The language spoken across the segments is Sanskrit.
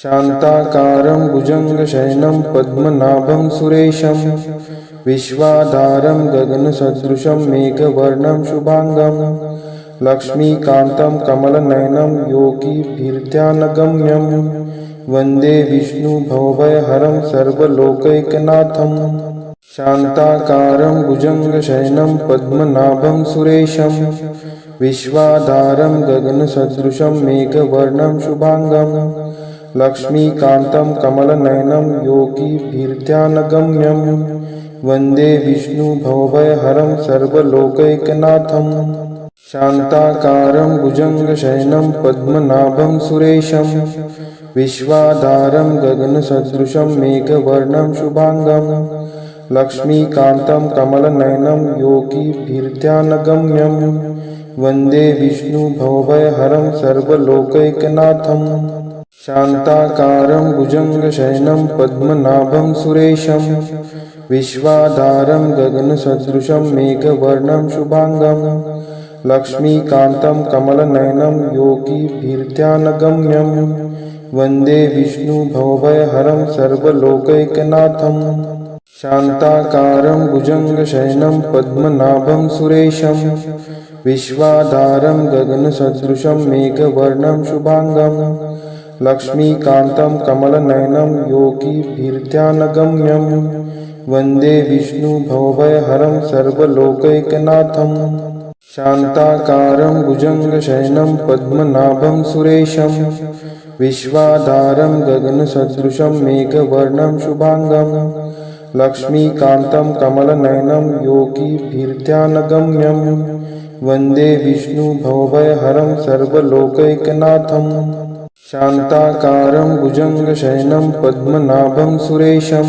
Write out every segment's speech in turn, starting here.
शान्ताकारं भुजङ्गशयनं पद्मनाभं सुरेशं विश्वाधारं गगनसदृशं मेघवर्णं शुभांगं लक्ष्मीकान्तं कमलनयनं योगिभिर्ध्यानगम्यं वन्दे विष्णुभवभयहरं सर्वलोकैकनाथं। शान्ताकारं भुजङ्गशयनं पद्मनाभं सुरेशं विश्वाधारं गगनसदृशं मेघवर्णं शुभांगं लक्ष्मीकान्तं कमलनयनं योगिभिर्ध्यानगम्यं वन्दे विष्णुभवभयहरं सर्वलोकैकनाथं। शान्ताकारं भुजङ्गशयनं पद्मनाभं सुरेशं विश्वाधारं गगनसदृशं मेघवर्णं शुभांगं लक्ष्मीकान्तं कमलनयनं योगिभिर्ध्यानगम्यं वन्दे विष्णुभवभयहरं सर्वलोकैकनाथं। शान्ताकारं भुजङ्गशयनं पद्मनाभं सुरेशं विश्वाधारं गगनसदृशं मेघवर्णं शुभांगं लक्ष्मीकान्तं कमलनयनं योगिभिर्ध्यानगम्यं वन्दे विष्णुभवभयहरं सर्वलोकैकनाथं। शान्ताकारं भुजङ्गशयनं पद्मनाभं सुरेशं विश्वाधारं गगनसदृशं मेघवर्णं शुभांगं लक्ष्मीकान्तं कमलनयनं योगिभिर्ध्यानगम्यं वन्दे विष्णुभवभयहरं सर्वलोकैकनाथं। शान्ताकारं भुजङ्गशयनं पद्मनाभं सुरेशं विश्वाधारं गगनसदृशं मेघवर्णं शुभांगं लक्ष्मीकान्तं कमलनयनं योगिभिर्ध्यानगम्यं वन्दे विष्णुभवभयहरं सर्वलोकैकनाथं। शान्ताकारं भुजङ्गशयनं पद्मनाभं सुरेशं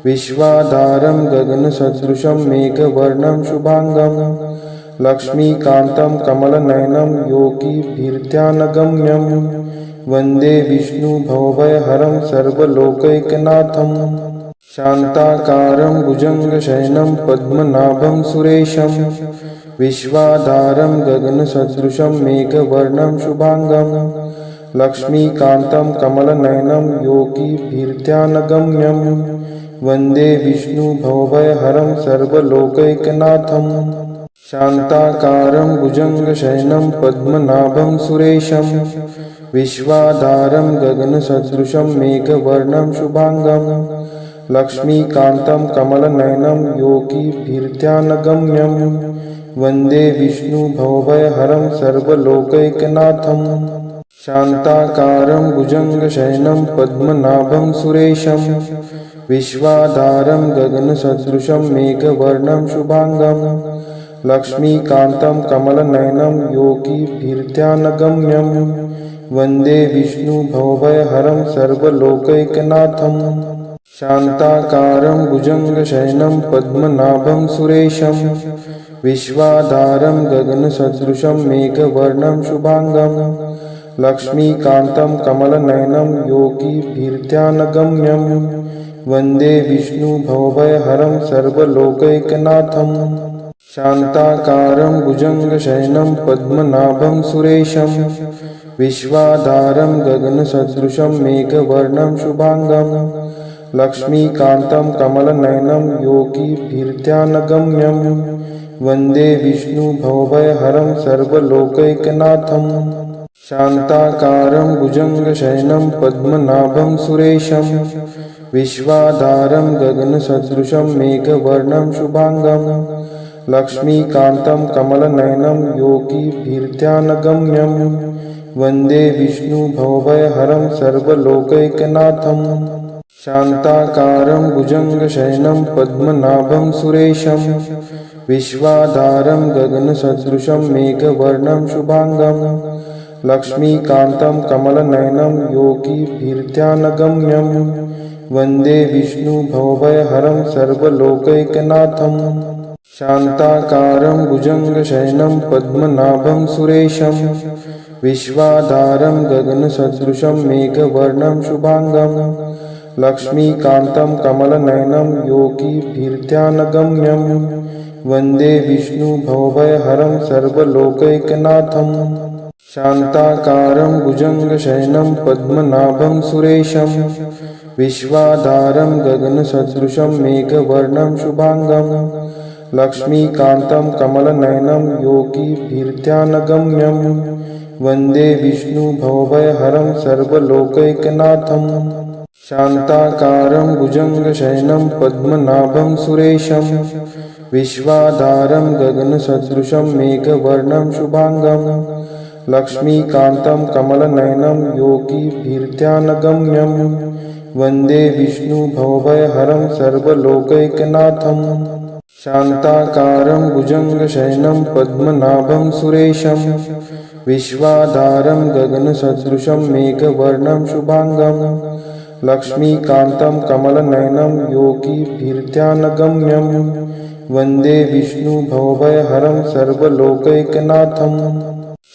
विश्वाधारं गगनसदृशं मेघवर्णं शुभांगं लक्ष्मीकान्तं कमलनयनं योगिभिर्ध्यानगम्यं वन्दे विष्णुभवभयहरं सर्वलोकैकनाथं। शान्ताकारं भुजङ्गशयनं पद्मनाभं सुरेशं विश्वाधारं गगनसदृशं मेघवर्णं शुभांगं लक्ष्मीकान्तं कमलनयनं योगिभिर्ध्यानगम्यं वन्दे विष्णुभवभयहरं सर्वलोकैकनाथं। शान्ताकारं भुजङ्गशयनं पद्मनाभं सुरेशं विश्वाधारं गगनसदृशं मेघवर्णं शुभांगं लक्ष्मीकान्तं कमलनयनं योगिभिर्ध्यानगम्यं वन्दे विष्णुभवभयहरं सर्वलोकैकनाथं। शान्ताकारं भुजङ्गशयनं पद्मनाभं सुरेशं विश्वाधारं गगनसदृशं मेघवर्णं शुभांगं लक्ष्मीकान्तं कमलनयनं योगिभिर्ध्यानगम्यं वन्दे विष्णुभवभयहरं सर्वलोकैकनाथं। शान्ताकारं भुजङ्गशयनं पद्मनाभं सुरेशं विश्वाधारं गगनसदृशं मेघवर्णं शुभांगं लक्ष्मीकान्तं कमलनयनं योगिभिर्ध्यानगम्यं वन्दे विष्णुभवभयहरं सर्वलोकैकनाथं। शान्ताकारं भुजङ्गशयनं पद्मनाभं सुरेशं विश्वाधारं गगनसदृशं मेघवर्णं शुभांगं लक्ष्मीकान्तं कमलनयनं योगिभिर्ध्यानगम्यं वन्दे विष्णुभवभयहरं सर्वलोकैकनाथं। शान्ताकारं भुजङ्गशयनं पद्मनाभं सुरेशं विश्वाधारं गगनसदृशं मेघवर्णं शुभांगं लक्ष्मीकान्तं कमलनयनं योगिभिर्ध्यानगम्यं वन्दे विष्णुभवभयहरं सर्वलोकैकनाथं। शान्ताकारं भुजङ्गशयनं पद्मनाभं सुरेशं विश्वाधारं गगनसदृशं मेघवर्णं शुभांगं लक्ष्मीकान्तं कमलनयनं योगिभिर्ध्यानगम्यं वन्दे विष्णुभवभयहरं सर्वलोकैकनाथं। शान्ताकारं भुजङ्गशयनं पद्मनाभं सुरेशं विश्वाधारं गगनसदृशं मेघवर्णं शुभांगं लक्ष्मीकान्तं कमलनयनं योगिभिर्ध्यानगम्यं वन्दे विष्णुभवभयहरं सर्वलोकैकनाथं। शान्ताकारं भुजङ्गशयनं पद्मनाभं सुरेशं विश्वाधारं गगनसदृशं मेघवर्णं शुभांगं लक्ष्मीकान्तं कमलनयनं योगिभिर्ध्यानगम्यं वन्दे विष्णुभवभयहरं सर्वलोकैकनाथं शान्ताकारं भुजङ्गशयनं पद्मनाभं सुरेशं विश्वाधारं गगनसदृशं मेघवर्णं शुभांगं लक्ष्मीकान्तं कमलनयनं योगिभिर्ध्यानगम्यं वन्दे विष्णुभवभयहरं सर्वलोकैकनाथं शान्ताकारं भुजङ्गशयनं पद्मनाभं सुरेशं विश्वाधारं गगनसदृशं मेघवर्णं शुभांगं लक्ष्मीकान्तं कमलनयनं योगिभिर्ध्यानगम्यं वन्दे विष्णुभवभयहरं सर्वलोकैकनाथं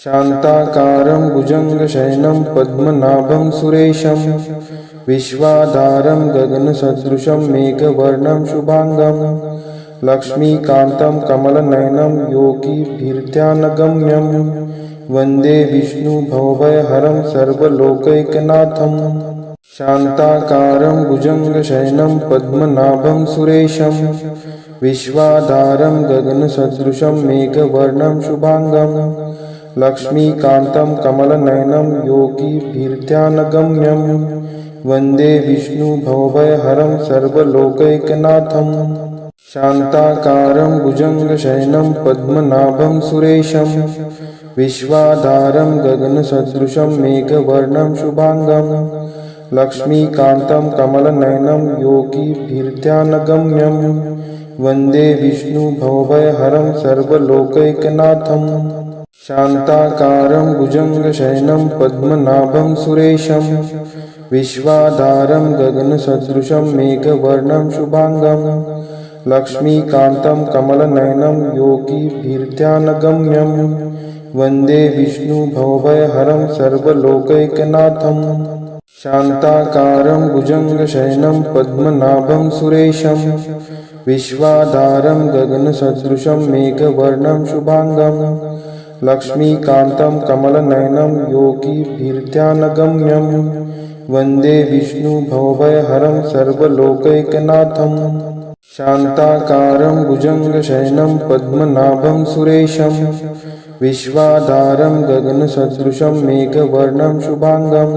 शान्ताकारं भुजङ्गशयनं पद्मनाभं सुरेशं विश्वाधारं गगनसदृशं मेघवर्णं शुभांगं लक्ष्मीकान्तं कमलनयनं योगिभिर्ध्यानगम्यं वन्दे विष्णुभवभयहरं सर्वलोकैकनाथं शान्ताकारं भुजङ्गशयनं पद्मनाभं सुरेशं विश्वाधारं गगनसदृशं मेघवर्णं शुभांगं लक्ष्मीकान्तं कमलनयनं योगिभिर्ध्यानगम्यं वन्दे विष्णुभवभयहरं सर्वलोकैकनाथं शान्ताकारं भुजङ्गशयनं पद्मनाभं सुरेशं विश्वाधारं गगनसदृशं मेघवर्णं शुभांगं लक्ष्मीकान्तं कमलनयनं योगिभिर्ध्यानगम्यं वन्दे विष्णुभवभयहरं सर्वलोकैकनाथं शान्ताकारं भुजङ्गशयनं पद्मनाभं सुरेशं विश्वाधारं गगनसदृशं मेघवर्णं शुभांगं लक्ष्मीकान्तं कमलनयनं योगिभिर्ध्यानगम्यं वन्दे विष्णुभवभयहरं सर्वलोकैकनाथं शान्ताकारं भुजङ्गशयनं पद्मनाभं सुरेशं विश्वाधारं गगनसदृशं मेघवर्णं शुभांगं लक्ष्मीकान्तं कमलनयनं योगिभिर्ध्यानगम्यं वन्दे विष्णुभवभयहरं सर्वलोकैकनाथं शान्ताकारं भुजङ्गशयनं पद्मनाभं सुरेशं विश्वाधारं गगनसदृशं मेघवर्णं शुभांगं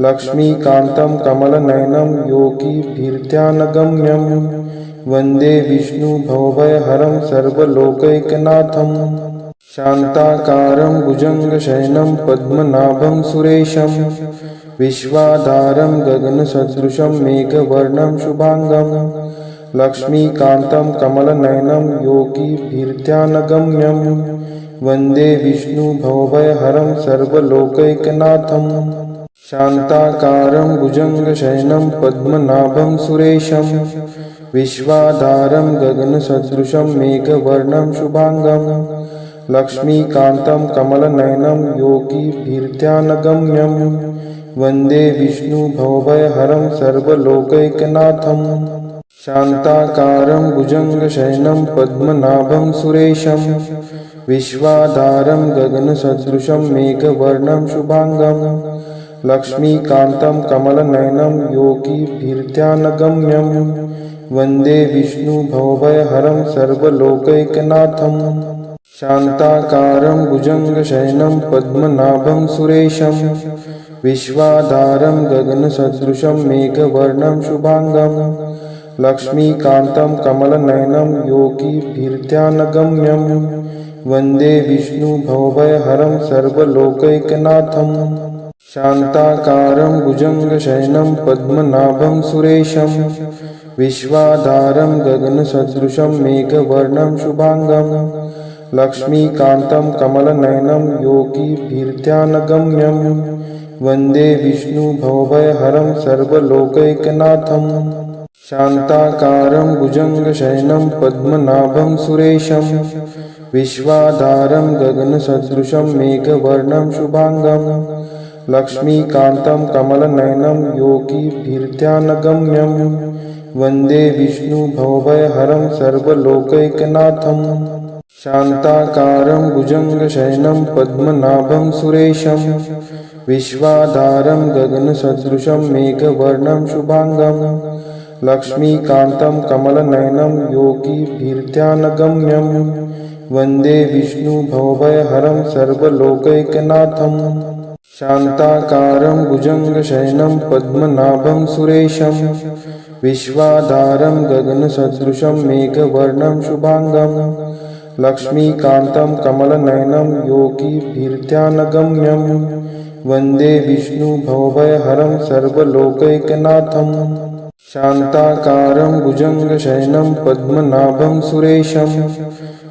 लक्ष्मीकान्तं कमलनयनं योगिभिर्ध्यानगम्यं वन्दे विष्णुभवभयहरं सर्वलोकैकनाथं शान्ताकारं भुजङ्गशयनं पद्मनाभं सुरेशं विश्वाधारं गगनसदृशं मेघवर्णं शुभांगं लक्ष्मीकान्तं कमलनयनं योगिभिर्ध्यानगम्यं वन्दे विष्णुभवभयहरं सर्वलोकैकनाथं शान्ताकारं भुजङ्गशयनं पद्मनाभं सुरेशं विश्वाधारं गगनसदृशं मेघवर्णं शुभांगं लक्ष्मीकान्तं कमलनयनं योगिभिर्ध्यानगम्यं वन्दे विष्णुभवभयहरं सर्वलोकैकनाथं शान्ताकारं भुजङ्गशयनं पद्मनाभं सुरेशं विश्वाधारं गगनसदृशं मेघवर्णं शुभांगं लक्ष्मीकान्तं कमलनयनं योगिभिर्ध्यानगम्यं वन्दे विष्णुभवभयहरं सर्वलोकैकनाथं शान्ताकारं भुजङ्गशयनं पद्मनाभं सुरेशं विश्वाधारं गगनसदृशं मेघवर्णं शुभांगं लक्ष्मीकान्तं कमलनयनं योगिभिर्ध्यानगम्यं वन्दे विष्णुभवभयहरं सर्वलोकैकनाथं शान्ताकारं भुजङ्गशयनं पद्मनाभं सुरेशं विश्वाधारं गगनसदृशं मेघवर्णं शुभांगं लक्ष्मीकान्तं कमलनयनं योगिभिर्ध्यानगम्यं वन्दे विष्णुभवभयहरं सर्वलोकैकनाथं शान्ताकारं भुजङ्गशयनं पद्मनाभं सुरेशं विश्वाधारं गगनसदृशं मेघवर्णं शुभांगं लक्ष्मीकान्तं कमलनयनं योगिभिर्ध्यानगम्यं वन्दे विष्णुभवभयहरं सर्वलोकैकनाथं शान्ताकारं भुजङ्गशयनं पद्मनाभं सुरेशं विश्वाधारं गगनसदृशं मेघवर्णं शुभांगं लक्ष्मीकान्तं कमलनयनं योगिभिर्ध्यानगम्यं वन्दे विष्णुभवभयहरं सर्वलोकैकनाथं शान्ताकारं भुजङ्गशयनं पद्मनाभं सुरेशं विश्वाधारं गगनसदृशं मेघवर्णं शुभांगं लक्ष्मीकान्तं कमलनयनं योगिभिर्ध्यानगम्यं वन्दे विष्णुभवभयहरं सर्वलोकैकनाथं शान्ताकारं भुजङ्गशयनं पद्मनाभं सुरेशं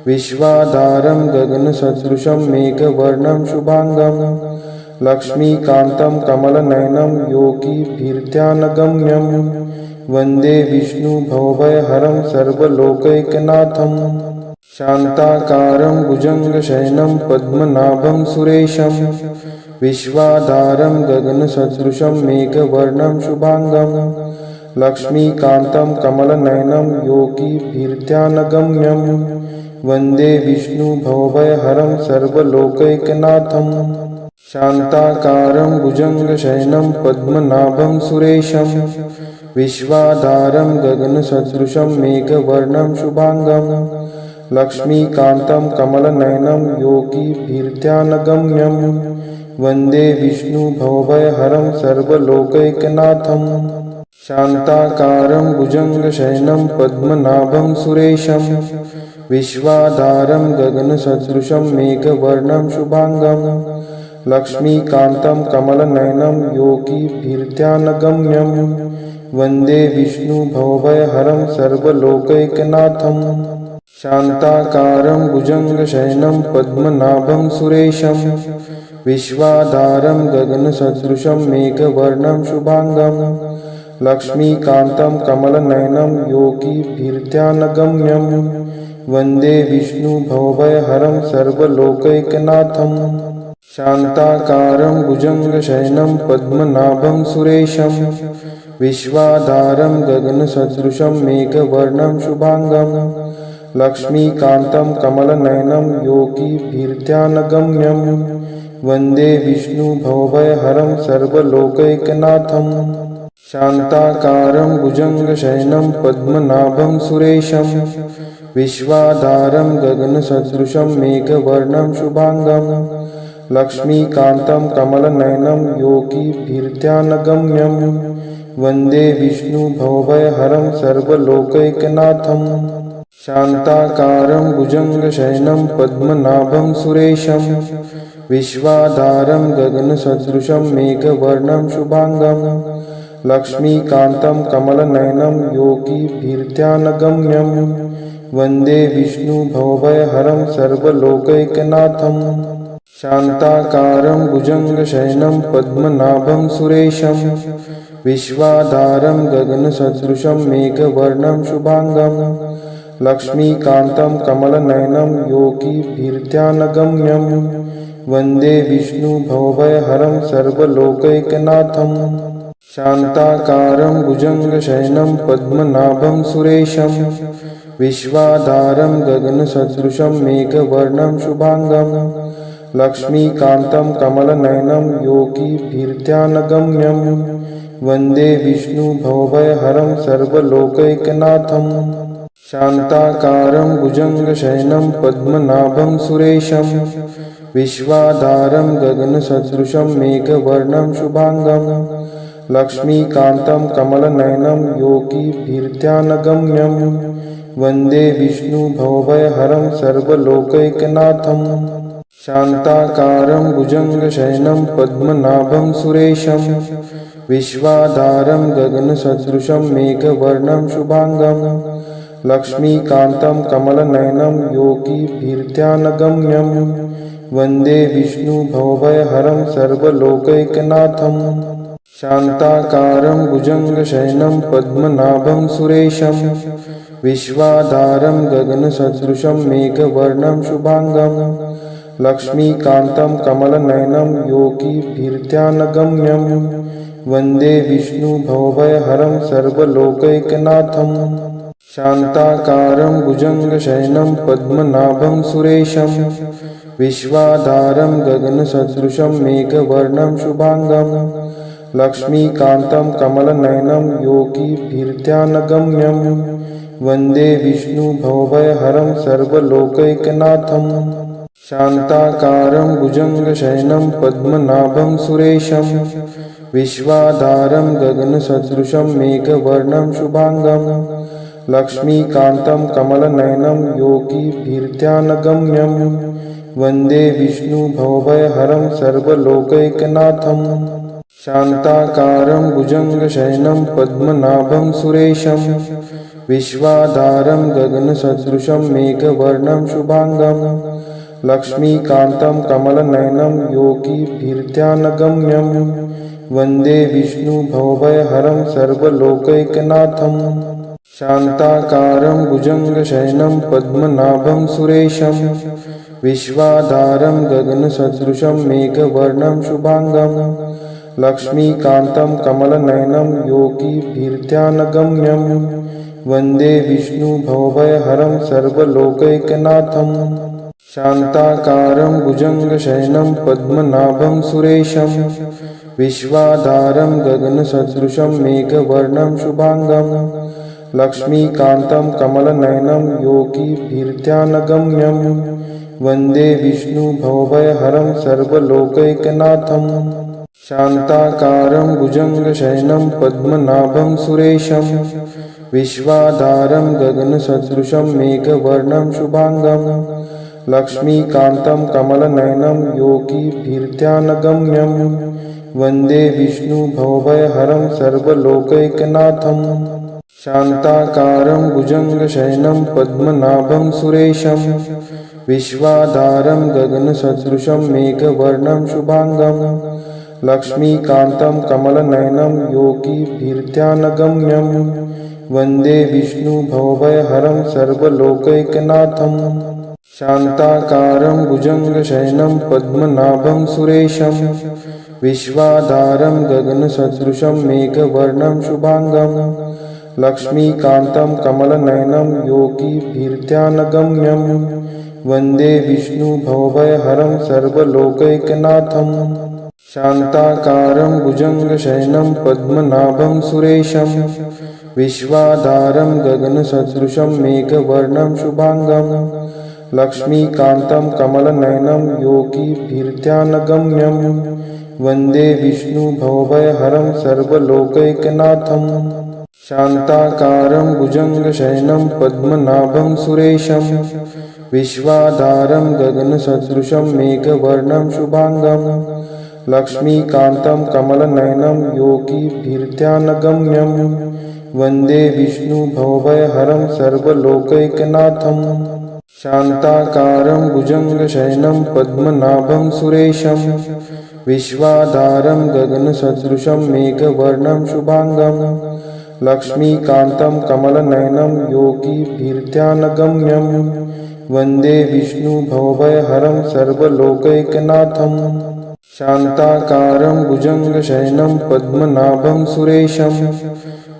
विश्वाधारं गगनसदृशं मेघवर्णं शुभांगं लक्ष्मीकान्तं कमलनयनं योगिभिर्ध्यानगम्यं वन्दे विष्णुभवभयहरं सर्वलोकैकनाथं शान्ताकारं भुजङ्गशयनं पद्मनाभं सुरेशं विश्वाधारं गगनसदृशं मेघवर्णं शुभांगं लक्ष्मीकान्तं कमलनयनं योगिभिर्ध्यानगम्यं वन्दे विष्णुभवभयहरं सर्वलोकैकनाथं शान्ताकारं भुजङ्गशयनं पद्मनाभं सुरेशं विश्वाधारं गगनसदृशं मेघवर्णं शुभांगं लक्ष्मीकान्तं कमलनयनं योगिभिर्ध्यानगम्यं वन्दे विष्णुभवभयहरं सर्वलोकैकनाथं शान्ताकारं भुजङ्गशयनं पद्मनाभं सुरेशं विश्वाधारं गगनसदृशं मेघवर्णं शुभांगं लक्ष्मीकान्तं कमलनयनं योगिभिर्ध्यानगम्यं वन्दे विष्णुभवभयहरं सर्वलोकैकनाथं शान्ताकारं भुजङ्गशयनं पद्मनाभं सुरेशं विश्वाधारं गगनसदृशं मेघवर्णं शुभांगं लक्ष्मीकान्तं कमलनयनं योगिभिर्ध्यानगम्यं वन्दे विष्णुभवभयहरं सर्वलोकैकनाथं शान्ताकारं भुजङ्गशयनं पद्मनाभं सुरेशं विश्वाधारं गगनसदृशं मेघवर्णं शुभांगं लक्ष्मीकान्तं कमलनयनं योगिभिर्ध्यानगम्यं वन्दे विष्णुभवभयहरं सर्वलोकैकनाथं शान्ताकारं भुजङ्गशयनं पद्मनाभं सुरेशं विश्वाधारं गगनसदृशं मेघवर्णं शुभांगं लक्ष्मीकान्तं कमलनयनं योगिभिर्ध्यानगम्यं वन्दे विष्णुभवभयहरं सर्वलोकैकनाथं शान्ताकारं भुजङ्गशयनं पद्मनाभं सुरेशं विश्वाधारं गगनसदृशं मेघवर्णं शुभांगं लक्ष्मीकान्तं कमलनयनं योगिभिर्ध्यानगम्यं वन्दे विष्णुभवभयहरं सर्वलोकैकनाथं शान्ताकारं भुजङ्गशयनं पद्मनाभं सुरेशं विश्वाधारं गगनसदृशं मेघवर्णं शुभांगं लक्ष्मीकान्तं कमलनयनं योगिभिर्ध्यानगम्यं वन्दे विष्णुभवभयहरं सर्वलोकैकनाथं शान्ताकारं भुजङ्गशयनं पद्मनाभं सुरेशं विश्वाधारं गगनसदृशं मेघवर्णं शुभांगं लक्ष्मीकान्तं कमलनयनं योगिभिर्ध्यानगम्यं वन्दे विष्णुभवभयहरं सर्वलोकैकनाथं शान्ताकारं भुजङ्गशयनं पद्मनाभं सुरेशं विश्वाधारं गगनसदृशं मेघवर्णं शुभांगं लक्ष्मीकान्तं कमलनयनं योगिभिर्ध्यानगम्यं वन्दे विष्णुभवभयहरं सर्वलोकैकनाथं शान्ताकारं भुजङ्गशयनं पद्मनाभं सुरेशं विश्वाधारं गगनसदृशं मेघवर्णं शुभांगं लक्ष्मीकान्तं कमलनयनं योगिभिर्ध्यानगम्यं वन्दे विष्णुभवभयहरं सर्वलोकैकनाथं शान्ताकारं भुजङ्गशयनं पद्मनाभं सुरेशं विश्वाधारं गगनसदृशं मेघवर्णं शुभांगं लक्ष्मीकान्तं कमलनयनं योगिभिर्ध्यानगम्यं वन्दे विष्णुभवभयहरं सर्वलोकैकनाथं शान्ताकारं भुजङ्गशयनं पद्मनाभं सुरेशं विश्वाधारं गगनसदृशं मेघवर्णं शुभांगं लक्ष्मीकान्तं कमलनयनं योगिभिर्ध्यानगम्यं वन्दे विष्णुभवभयहरं सर्वलोकैकनाथं शान्ताकारं भुजङ्गशयनं पद्मनाभं सुरेशं विश्वाधारं गगनसदृशं मेघवर्णं शुभांगं लक्ष्मीकान्तं कमलनयनं योगिभिर्ध्यानगम्यं वन्दे विष्णुभवभयहरं सर्वलोकैकनाथं शान्ताकारं भुजङ्गशयनं पद्मनाभं सुरेशं विश्वाधारं गगनसदृशं मेघवर्णं शुभांगं लक्ष्मीकान्तं कमलनयनं योगिभिर्ध्यानगम्यं वन्दे विष्णुभवभयहरं सर्वलोकैकनाथं शान्ताकारं भुजङ्गशयनं पद्मनाभं सुरेशं विश्वाधारं गगनसदृशं मेघवर्णं शुभांगं लक्ष्मीकान्तं कमलनयनं योगिभिर्ध्यानगम्यं वन्दे विष्णुभवभयहरं सर्वलोकैकनाथं शान्ताकारं भुजङ्गशयनं पद्मनाभं सुरेशं विश्वाधारं गगनसदृशं मेघवर्णं शुभांगं लक्ष्मीकान्तं कमलनयनं योगिभिर्ध्यानगम्यं वन्दे विष्णुभवभयहरं सर्वलोकैकनाथं शान्ताकारं भुजङ्गशयनं पद्मनाभं सुरेशं विश्वाधारं गगनसदृशं मेघवर्णं शुभांगं लक्ष्मीकान्तं कमलनयनं योगिभिर्ध्यानगम्यं वन्दे विष्णुभवभयहरं सर्वलोकैकनाथं शान्ताकारं भुजङ्गशयनं पद्मनाभं सुरेशं विश्वाधारं गगनसदृशं मेघवर्णं शुभांगं लक्ष्मीकान्तं कमलनयनं योगिभिर्ध्यानगम्यं वन्दे विष्णुभवभयहरं सर्वलोकैकनाथं शान्ताकारं भुजङ्गशयनं पद्मनाभं सुरेशं विश्वाधारं गगनसदृशं मेघवर्णं शुभांगं लक्ष्मीकान्तं कमलनयनं योगिभिर्ध्यानगम्यं वन्दे विष्णुभवभयहरं सर्वलोकैकनाथं शान्ताकारं भुजङ्गशयनं पद्मनाभं सुरेशं विश्वाधारं गगनसदृशं मेघवर्णं शुभांगं लक्ष्मीकान्तं कमलनयनं योगिभिर्ध्यानगम्यं वन्दे विष्णुभवभयहरं सर्वलोकैकनाथं शान्ताकारं भुजङ्गशयनं पद्मनाभं सुरेशं विश्वाधारं गगनसदृशं मेघवर्णं शुभांगं लक्ष्मीकान्तं कमलनयनं योगिभिर्ध्यानगम्यं वन्दे विष्णुभवभयहरं सर्वलोकैकनाथं शान्ताकारं भुजङ्गशयनं पद्मनाभं सुरेशं विश्वाधारं गगनसदृशं मेघवर्णं शुभांगं लक्ष्मीकान्तं कमलनयनं योगिभिर्ध्यानगम्यं वन्दे विष्णुभवभयहरं सर्वलोकैकनाथं शान्ताकारं भुजङ्गशयनं पद्मनाभं सुरेशं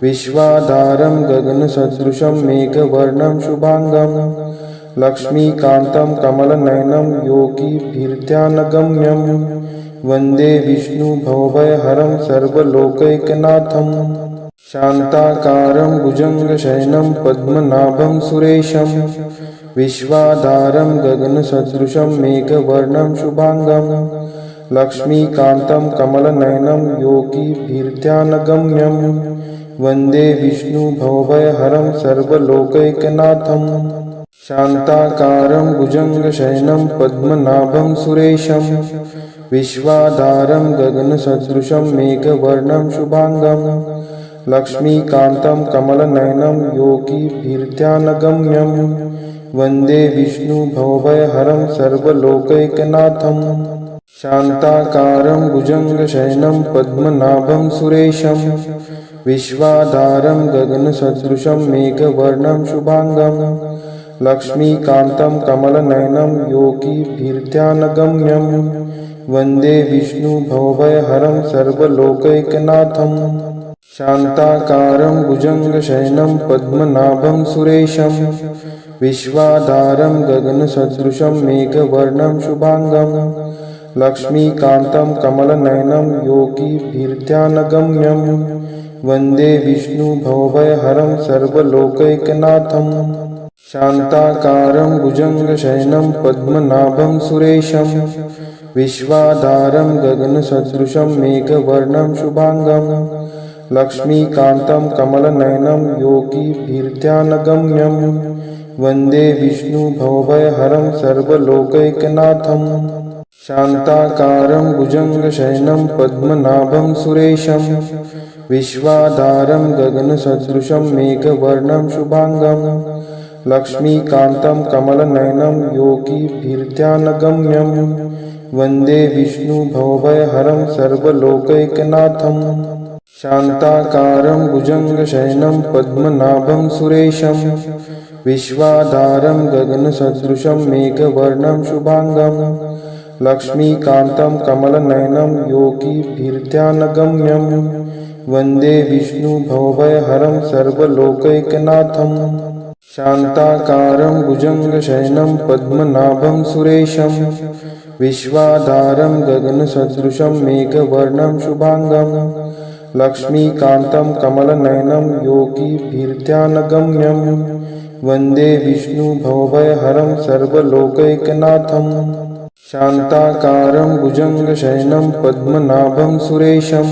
विश्वाधारं गगनसदृशं मेघवर्णं शुभांगं लक्ष्मीकान्तं कमलनयनं योगिभिर्ध्यानगम्यं वन्दे विष्णुभवभयहरं सर्वलोकैकनाथं शान्ताकारं भुजङ्गशयनं पद्मनाभं सुरेशं विश्वाधारं गगनसदृशं मेघवर्णं शुभांगं लक्ष्मीकान्तं कमलनयनं योगिभिर्ध्यानगम्यं वन्दे विष्णुभवभयहरं सर्वलोकैकनाथं शान्ताकारं भुजङ्गशयनं पद्मनाभं सुरेशं विश्वाधारं गगनसदृशं मेघवर्णं शुभांगं लक्ष्मीकान्तं कमलनयनं योगिभिर्ध्यानगम्यं वन्दे विष्णुभवभयहरं सर्वलोकैकनाथं शान्ताकारं भुजङ्गशयनं पद्मनाभं सुरेशं विश्वाधारं गगनसदृशं मेघवर्णं शुभांगं लक्ष्मीकान्तं कमलनयनं योगिभिर्ध्यानगम्यं वन्दे विष्णुभवभयहरं सर्वलोकैकनाथं शान्ताकारं भुजङ्गशयनं पद्मनाभं सुरेशं विश्वाधारं गगनसदृशं मेघवर्णं शुभांगं लक्ष्मीकान्तं कमलनयनं योगिभिर्ध्यानगम्यं वन्दे विष्णुभवभयहरं सर्वलोकैकनाथं शान्ताकारं भुजङ्गशयनं पद्मनाभं सुरेशं विश्वाधारं गगनसदृशं मेघवर्णं शुभांगं लक्ष्मीकान्तं कमलनयनं योगिभिर्ध्यानगम्यं वन्दे विष्णुभवभयहरं सर्वलोकैकनाथं शान्ताकारं भुजङ्गशयनं पद्मनाभं सुरेशं विश्वाधारं गगनसदृशं मेघवर्णं शुभांगं लक्ष्मीकान्तं कमलनयनं योगिभिर्ध्यानगम्यं वन्दे विष्णुभवभयहरं सर्वलोकैकनाथं शान्ताकारं भुजङ्गशयनं पद्मनाभं सुरेशं विश्वाधारं गगनसदृशं मेघवर्णं शुभांगं लक्ष्मीकान्तं कमलनयनं योगिभिर्ध्यानगम्यं वन्दे विष्णुभवभयहरं सर्वलोकैकनाथं शान्ताकारं भुजङ्गशयनं पद्मनाभं सुरेशं विश्वाधारं गगनसदृशं मेघवर्णं शुभांगं लक्ष्मीकान्तं कमलनयनं योगिभिर्ध्यानगम्यं वन्दे विष्णुभवभयहरं सर्वलोकैकनाथं शान्ताकारं भुजङ्गशयनं पद्मनाभं सुरेशं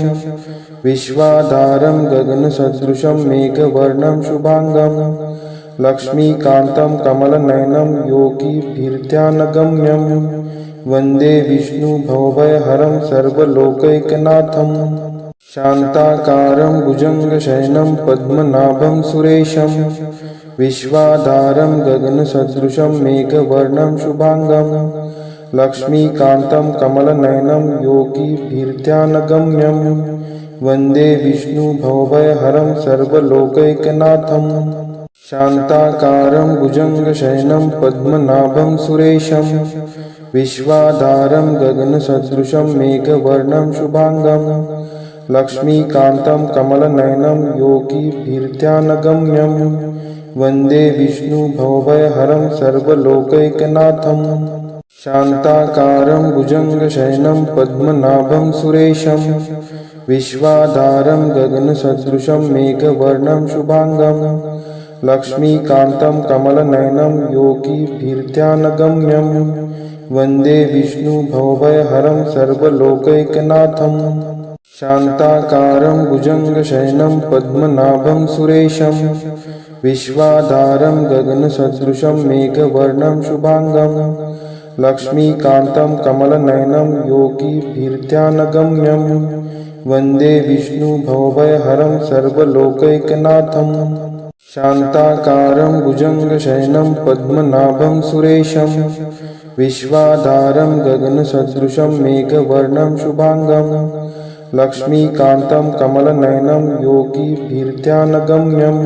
विश्वाधारं गगनसदृशं मेघवर्णं शुभांगं लक्ष्मीकान्तं कमलनयनं योगिभिर्ध्यानगम्यं वन्दे विष्णुभवभयहरं सर्वलोकैकनाथं शान्ताकारं भुजङ्गशयनं पद्मनाभं सुरेशं विश्वाधारं गगनसदृशं मेघवर्णं शुभांगं लक्ष्मीकान्तं कमलनयनं योगिभिर्ध्यानगम्यं वन्दे विष्णुभवभयहरं सर्वलोकैकनाथं शान्ताकारं भुजङ्गशयनं पद्मनाभं सुरेशं विश्वाधारं गगनसदृशं मेघवर्णं शुभांगं लक्ष्मीकान्तं कमलनयनं योगिभिर्ध्यानगम्यं वन्दे विष्णुभवभयहरं सर्वलोकैकनाथं शान्ताकारं भुजङ्गशयनं पद्मनाभं सुरेशं विश्वाधारं गगनसदृशं मेघवर्णं शुभांगं लक्ष्मीकान्तं कमलनयनं योगिभिर्ध्यानगम्यं वन्दे विष्णुभवभयहरं सर्वलोकैकनाथं शान्ताकारं भुजङ्गशयनं पद्मनाभं सुरेशं विश्वाधारं गगनसदृशं मेघवर्णं शुभांगं लक्ष्मीकान्तं कमलनयनं योगिभिर्ध्यानगम्यं वन्दे विष्णुभवभयहरं सर्वलोकैकनाथं शान्ताकारं भुजङ्गशयनं पद्मनाभं सुरेशं विश्वाधारं गगनसदृशं मेघवर्णं शुभांगं लक्ष्मीकान्तं कमलनयनं योगिभिर्ध्यानगम्यं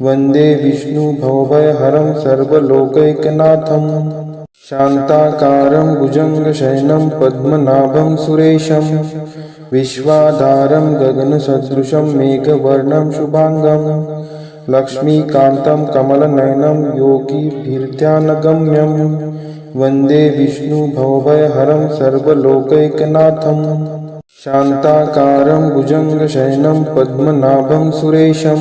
वन्दे विष्णुभवभयहरं सर्वलोकैकनाथं शान्ताकारं भुजङ्गशयनं पद्मनाभं सुरेशं विश्वाधारं गगनसदृशं मेघवर्णं शुभांगं लक्ष्मीकान्तं कमलनयनं योगिभिर्ध्यानगम्यं वन्दे विष्णुभवभयहरं सर्वलोकैकनाथं शान्ताकारं भुजङ्गशयनं पद्मनाभं सुरेशं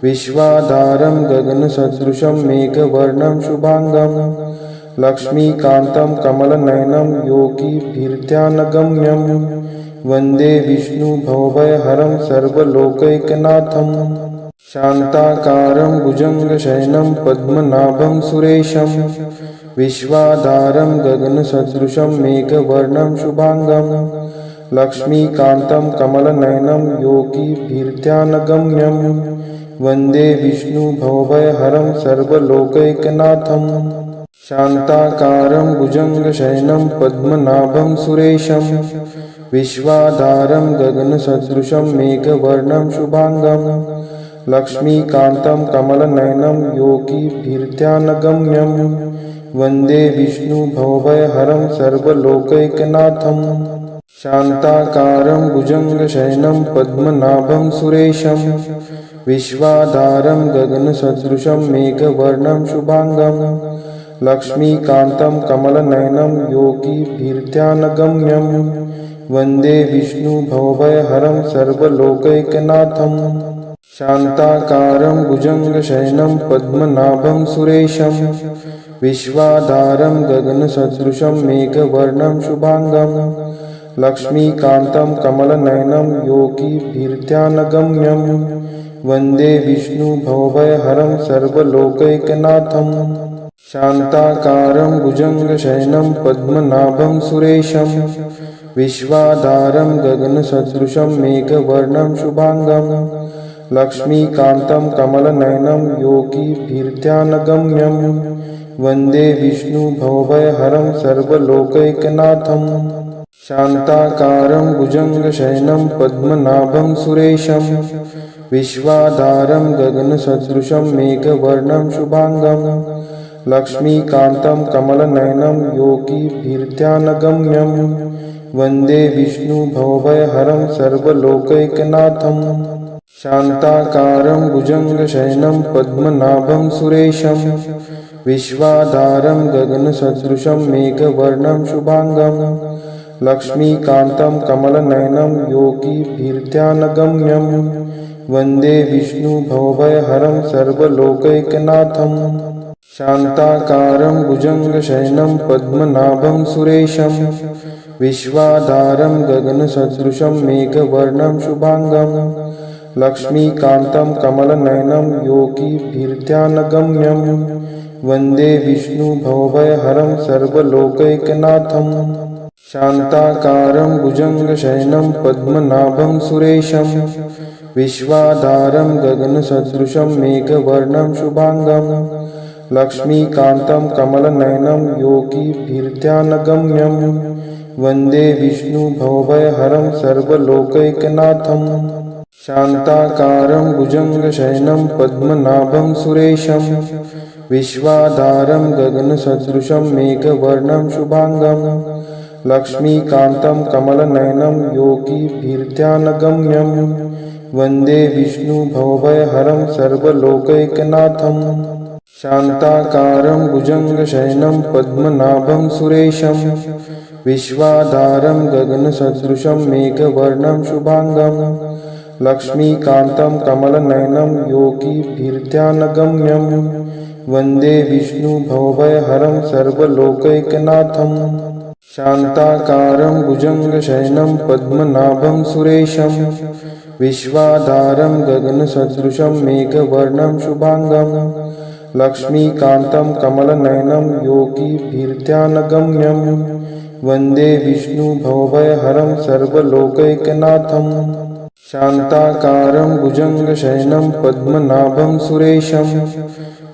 विश्वाधारं गगनसदृशं मेघवर्णं शुभांगं लक्ष्मीकान्तं कमलनयनं योगिभिर्ध्यानगम्यं वन्दे विष्णुभवभयहरं सर्वलोकैकनाथं शान्ताकारं भुजङ्गशयनं पद्मनाभं सुरेशं विश्वाधारं गगनसदृशं मेघवर्णं शुभांगं लक्ष्मीकान्तं कमलनयनं योगिभिर्ध्यानगम्यं वन्दे विष्णुभवभयहरं सर्वलोकैकनाथं शान्ताकारं भुजङ्गशयनं पद्मनाभं सुरेशं विश्वाधारं गगनसदृशं मेघवर्णं शुभांगं लक्ष्मीकान्तं कमलनयनं योगिभिर्ध्यानगम्यं वन्दे विष्णुभवभयहरं सर्वलोकैकनाथं शान्ताकारं भुजङ्गशयनं पद्मनाभं सुरेशं विश्वाधारं गगनसदृशं मेघवर्णं शुभांगं लक्ष्मीकान्तं कमलनयनं योगिभिर्ध्यानगम्यं वन्दे विष्णुभवभयहरं सर्वलोकैकनाथं शान्ताकारं भुजङ्गशयनं पद्मनाभं सुरेशं विश्वाधारं गगनसदृशं मेघवर्णं शुभांगं लक्ष्मीकान्तं कमलनयनं योगिभिर्ध्यानगम्यं वन्दे विष्णुभवभयहरं सर्वलोकैकनाथं शान्ताकारं भुजङ्गशयनं पद्मनाभं सुरेशं विश्वाधारं गगनसदृशं मेघवर्णं शुभांगं लक्ष्मीकान्तं कमलनयनं योगिभिर्ध्यानगम्यं वन्दे विष्णुभवभयहरं सर्वलोकैकनाथं शान्ताकारं भुजङ्गशयनं पद्मनाभं सुरेशं विश्वाधारं गगनसदृशं मेघवर्णं शुभांगं लक्ष्मीकान्तं कमलनयनं योगिभिर्ध्यानगम्यं वन्दे विष्णुभवभयहरं सर्वलोकैकनाथं शान्ताकारं भुजङ्गशयनं पद्मनाभं सुरेशं विश्वाधारं गगनसदृशं मेघवर्णं शुभांगं लक्ष्मीकान्तं कमलनयनं योगिभिर्ध्यानगम्यं वन्दे विष्णुभवभयहरं सर्वलोकैकनाथं शान्ताकारं भुजङ्गशयनं पद्मनाभं सुरेशं विश्वाधारं गगनसदृशं मेघवर्णं शुभांगं लक्ष्मीकान्तं कमलनयनं योगिभिर्ध्यानगम्यं वन्दे विष्णुभवभयहरं सर्वलोकैकनाथं शान्ताकारं भुजङ्गशयनं पद्मनाभं सुरेशं विश्वाधारं गगनसदृशं मेघवर्णं शुभांगं लक्ष्मीकान्तं कमलनयनं योगिभिर्ध्यानगम्यं वन्दे विष्णुभवभयहरं सर्वलोकैकनाथं शान्ताकारं भुजङ्गशयनं पद्मनाभं सुरेशं विश्वाधारं गगनसदृशं मेघवर्णं शुभांगं लक्ष्मीकान्तं कमलनयनं योगिभिर्ध्यानगम्यं वन्दे विष्णुभवभयहरं सर्वलोकैकनाथं शान्ताकारं भुजङ्गशयनं पद्मनाभं सुरेशं विश्वाधारं गगनसदृशं मेघवर्णं शुभांगं लक्ष्मीकान्तं कमलनयनं योगिभिर्ध्यानगम्यं वन्दे विष्णुभवभयहरं सर्वलोकैकनाथं शान्ताकारं भुजङ्गशयनं पद्मनाभं सुरेशं विश्वाधारं गगनसदृशं मेघवर्णं शुभांगं लक्ष्मीकान्तं कमलनयनं योगिभिर्ध्यानगम्यं वन्दे विष्णुभवभयहरं सर्वलोकैकनाथं शान्ताकारं भुजङ्गशयनं पद्मनाभं सुरेशं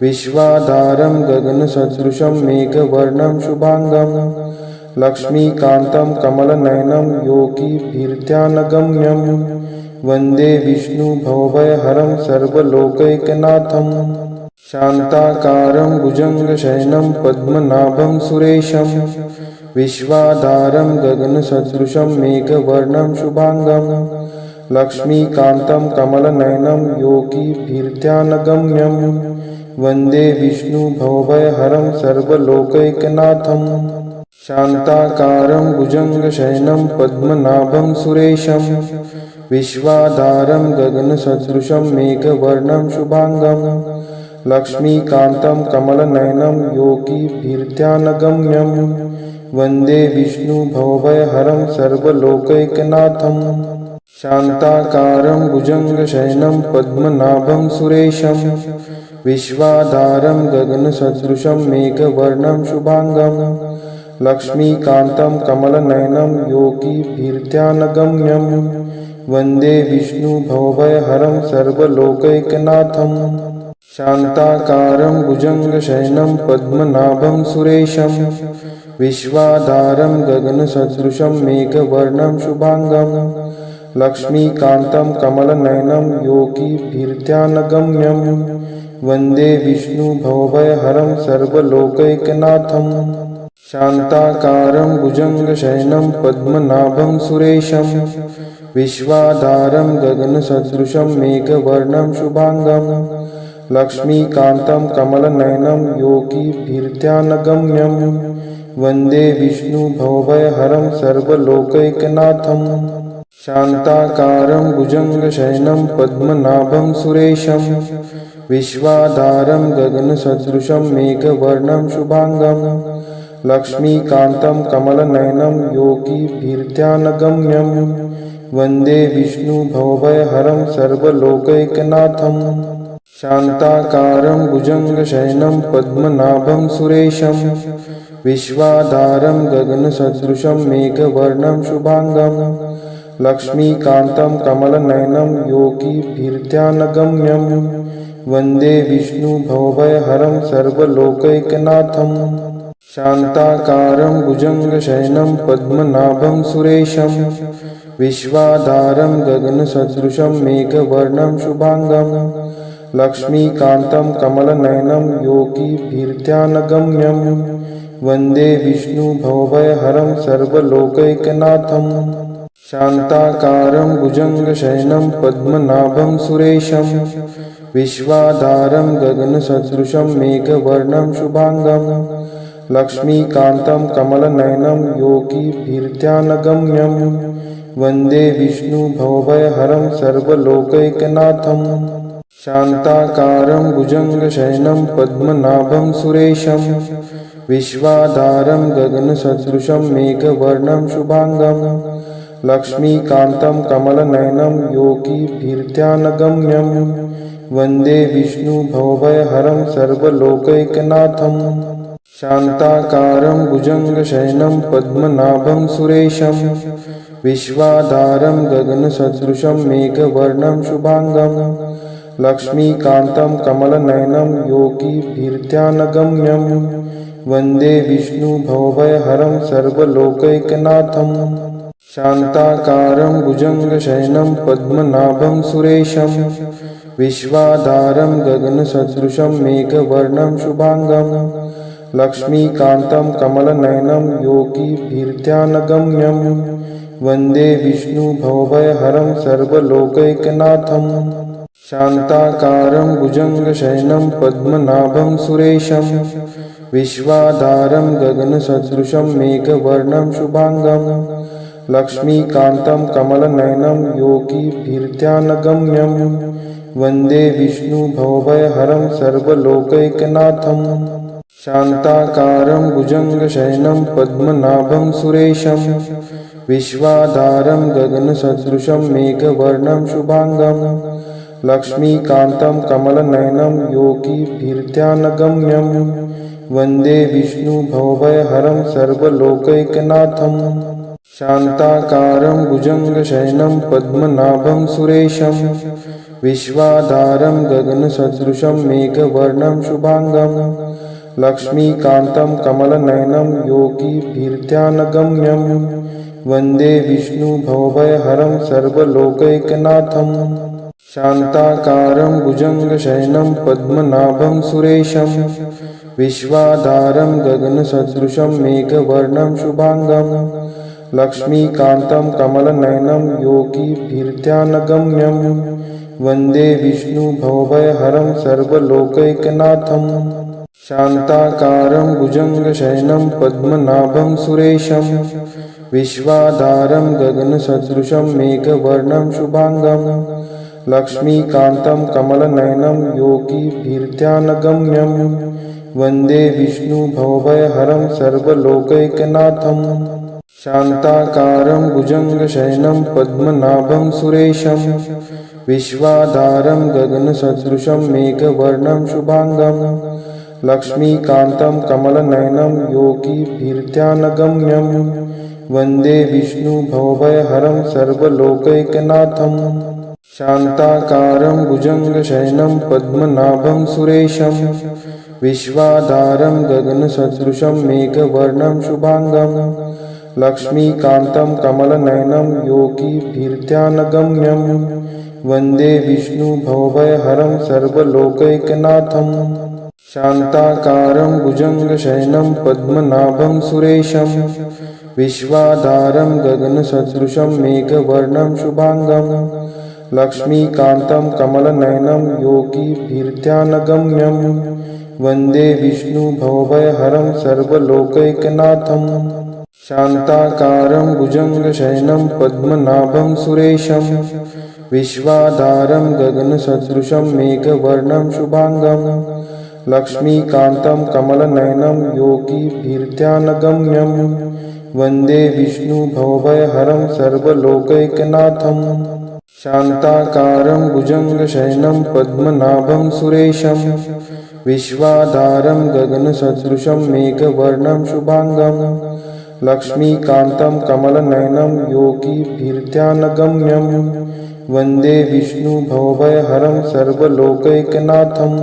विश्वाधारं गगनसदृशं मेघवर्णं शुभांगं लक्ष्मीकान्तं कमलनयनं योगिभिर्ध्यानगम्यं वन्दे विष्णुभवभयहरं सर्वलोकैकनाथं शान्ताकारं भुजङ्गशयनं पद्मनाभं सुरेशं विश्वाधारं गगनसदृशं मेघवर्णं शुभांगं लक्ष्मीकान्तं कमलनयनं योगिभिर्ध्यानगम्यं वन्दे विष्णुभवभयहरं सर्वलोकैकनाथं शान्ताकारं भुजङ्गशयनं पद्मनाभं सुरेशं विश्वाधारं गगनसदृशं मेघवर्णं शुभांगं लक्ष्मीकान्तं कमलनयनं योगिभिर्ध्यानगम्यं वन्दे विष्णुभवभयहरं सर्वलोकैकनाथं शान्ताकारं भुजङ्गशयनं पद्मनाभं सुरेशं विश्वाधारं गगनसदृशं मेघवर्णं शुभांगं लक्ष्मीकान्तं कमलनयनं योगिभिर्ध्यानगम्यं वन्दे विष्णुभवभयहरं सर्वलोकैकनाथं शान्ताकारं भुजङ्गशयनं पद्मनाभं सुरेशं विश्वाधारं गगनसदृशं मेघवर्णं शुभांगं लक्ष्मीकान्तं कमलनयनं योगिभिर्ध्यानगम्यं वन्दे विष्णुभवभयहरं सर्वलोकैकनाथं शान्ताकारं भुजङ्गशयनं पद्मनाभं सुरेशं विश्वाधारं गगनसदृशं मेघवर्णं शुभांगं लक्ष्मीकान्तं कमलनयनं योगिभिर्ध्यानगम्यं वन्दे विष्णुभवभयहरं सर्वलोकैकनाथं। शान्ताकारं भुजङ्गशयनं पद्मनाभं सुरेशं विश्वाधारं गगनसदृशं मेघवर्णं शुभांगं लक्ष्मीकान्तं कमलनयनं योगिभिर्ध्यानगम्यं वन्दे विष्णुभवभयहरं सर्वलोकैकनाथं। शान्ताकारं भुजङ्गशयनं पद्मनाभं सुरेशं विश्वाधारं गगनसदृशं मेघवर्णं शुभांगं लक्ष्मीकान्तं कमलनयनं योगिभिर्ध्यानगम्यं वन्दे विष्णुभवभयहरं सर्वलोकैकनाथं। शान्ताकारं भुजङ्गशयनं पद्मनाभं सुरेशं विश्वाधारं गगनसदृशं मेघवर्णं शुभांगं लक्ष्मीकान्तं कमलनयनं योगिभिर्ध्यानगम्यं वन्दे विष्णुभवभयहरं सर्वलोकैकनाथं। शान्ताकारं भुजङ्गशयनं पद्मनाभं सुरेशं विश्वाधारं गगनसदृशं मेघवर्णं शुभांगं लक्ष्मीकान्तं कमलनयनं योगिभिर्ध्यानगम्यं वन्दे विष्णुभवभयहरं सर्वलोकैकनाथं। शान्ताकारं भुजङ्गशयनं पद्मनाभं सुरेशं विश्वाधारं गगनसदृशं मेघवर्णं शुभांगं लक्ष्मीकान्तं कमलनयनं योगिभिर्ध्यानगम्यं वन्दे विष्णुभवभयहरं सर्वलोकैकनाथं। शान्ताकारं भुजङ्गशयनं पद्मनाभं सुरेशं विश्वाधारं गगनसदृशं मेघवर्णं शुभांगं लक्ष्मीकान्तं कमलनयनं योगिभिर्ध्यानगम्यं वन्दे विष्णुभवभयहरं सर्वलोकैकनाथं। शान्ताकारं भुजङ्गशयनं पद्मनाभं सुरेशं विश्वाधारं गगनसदृशं मेघवर्णं शुभांगं लक्ष्मीकान्तं कमलनयनं योगिभिर्ध्यानगम्यं वन्दे विष्णुभवभयहरं सर्वलोकैकनाथं। शान्ताकारं भुजङ्गशयनं पद्मनाभं सुरेशं विश्वाधारं गगनसदृशं मेघवर्णं शुभांगं लक्ष्मीकान्तं कमलनयनं योगिभिर्ध्यानगम्यं वन्दे विष्णुभवभयहरं सर्वलोकैकनाथं। शान्ताकारं भुजङ्गशयनं पद्मनाभं सुरेशं विश्वाधारं गगनसदृशं मेघवर्णं शुभांगं लक्ष्मीकान्तं कमलनयनं योगिभिर्ध्यानगम्यं वन्दे विष्णुभवभयहरं सर्वलोकैकनाथं। शान्ताकारं भुजङ्गशयनं पद्मनाभं सुरेशं विश्वाधारं गगनसदृशं मेघवर्णं शुभांगं लक्ष्मीकान्तं कमलनयनं योगिभिर्ध्यानगम्यं वन्दे विष्णुभवभयहरं सर्वलोकैकनाथं। शान्ताकारं भुजङ्गशयनं पद्मनाभं सुरेशं विश्वाधारं गगनसदृशं मेघवर्णं शुभांगं लक्ष्मीकान्तं कमलनयनं योगिभिर्ध्यानगम्यं वन्दे विष्णुभवभयहरं सर्वलोकैकनाथं। शान्ताकारं भुजङ्गशयनं पद्मनाभं सुरेशं विश्वाधारं गगनसदृशं मेघवर्णं शुभांगं लक्ष्मीकान्तं कमलनयनं योगिभिर्ध्यानगम्यं वन्दे विष्णुभवभयहरं सर्वलोकैकनाथं। शान्ताकारं भुजङ्गशयनं पद्मनाभं सुरेशं विश्वाधारं गगनसदृशं मेघवर्णं शुभांगं लक्ष्मीकान्तं कमलनयनं योगिभिर्ध्यानगम्यं वन्दे विष्णुभवभयहरं सर्वलोकैकनाथं। शान्ताकारं भुजङ्गशयनं पद्मनाभं सुरेशं विश्वाधारं गगनसदृशं मेघवर्णं शुभांगं लक्ष्मीकान्तं कमलनयनं योगिभिर्ध्यानगम्यं वन्दे विष्णुभवभयहरं सर्वलोकैकनाथं। शान्ताकारं भुजङ्गशयनं पद्मनाभं सुरेशं विश्वाधारं गगनसदृशं मेघवर्णं शुभाङ्गं लक्ष्मीकान्तं कमलनयनं योगिभिर्ध्यानगम्यं वन्दे विष्णुभवभयहरं सर्वलोकैकनाथं शान्ताकारं भुजङ्गशयनं पद्मनाभं सुरेशं विश्वाधारं गगनसदृशं मेघवर्णं शुभाङ्गं लक्ष्मीकान्तं कमलनयनं योगिभिर्ध्यानगम्यं वन्दे विष्णुभवभयहरं सर्वलोकैकनाथं शान्ताकारं भुजङ्गशयनं पद्मनाभं सुरेशं विश्वाधारं गगनसदृशं मेघवर्णं शुभाङ्गं लक्ष्मीकान्तं कमलनयनं योगिभिर्ध्यानगम्यं वन्दे विष्णुभवभयहरं सर्वलोकैकनाथम्